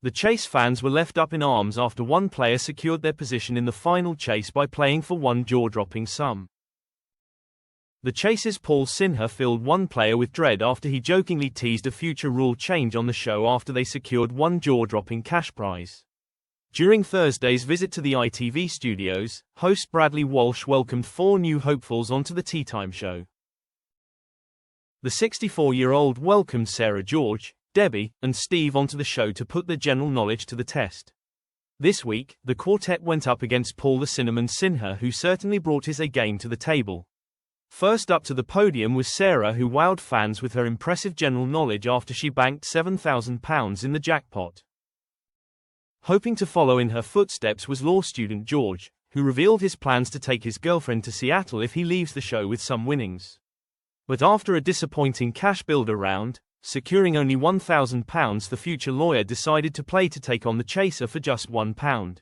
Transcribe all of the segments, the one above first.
The chase fans were left up in arms after one player secured their position in the final chase by playing for one jaw-dropping sum. The chase's Paul Sinha filled one player with dread after he jokingly teased a future rule change on the show after they secured one jaw-dropping cash prize. During Thursday's visit to the ITV studios, host Bradley Walsh welcomed 4 new hopefuls onto the Tea Time show. The 64-year-old welcomed Sarah George, Debbie, and Steve onto the show to put their general knowledge to the test. This week, the quartet went up against Paul the Cinnamon Sinha, who certainly brought his A-game to the table. First up to the podium was Sarah, who wowed fans with her impressive general knowledge after she banked £7,000 in the jackpot. Hoping to follow in her footsteps was law student George, who revealed his plans to take his girlfriend to Seattle if he leaves the show with some winnings. But after a disappointing cash builder round, securing only £1,000, the future lawyer decided to play to take on the chaser for just £1.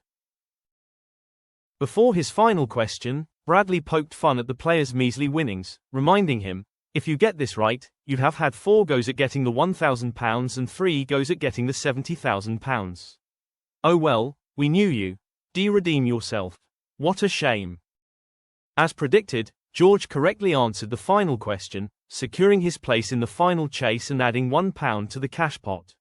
Before his final question, Bradley poked fun at the player's measly winnings, reminding him, "If you get this right, you'd have had 4 goes at getting the £1,000 and 3 goes at getting the £70,000. Oh well, we knew you. Redeem yourself. What a shame." As predicted, George correctly answered the final question, securing his place in the final chase and adding £1 to the cash pot.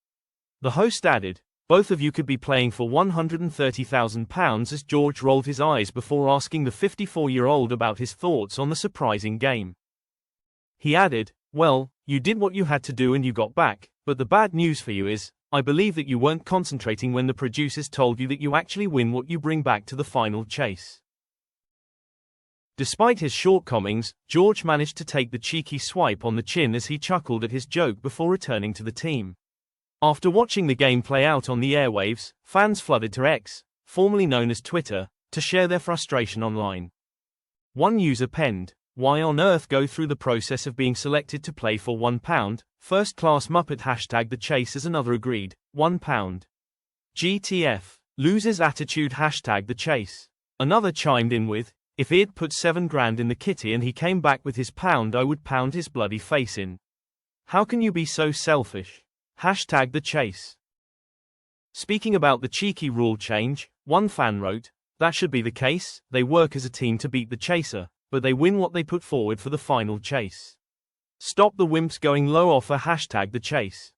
The host added, "Both of you could be playing for £130,000 as George rolled his eyes before asking the 54-year-old about his thoughts on the surprising game. He added, "Well, you did what you had to do and you got back, but the bad news for you is, I believe that you weren't concentrating when the producers told you that you actually win what you bring back to the final chase." Despite his shortcomings, George managed to take the cheeky swipe on the chin as he chuckled at his joke before returning to the team. After watching the game play out on the airwaves, fans flooded to X, formerly known as Twitter, to share their frustration online. One user penned, "Why on earth go through the process of being selected to play for £1? First class Muppet." #the chase, as another agreed, £1. GTF. Losers attitude. #the chase. Another chimed in with, "If he'd put £7 in the kitty and he came back with his £1, I would pound his bloody face in. How can you be so selfish?" #the chase. Speaking about the cheeky rule change, one fan wrote, "That should be the case. They work as a team to beat the chaser, but they win what they put forward for the final chase. Stop the wimps going low." Offer. #the chase.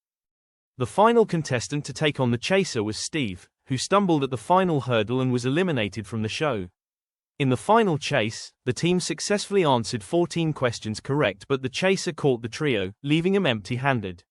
The final contestant to take on the chaser was Steve, who stumbled at the final hurdle and was eliminated from the show. In the final chase, the team successfully answered 14 questions correct, but the chaser caught the trio, leaving him empty-handed.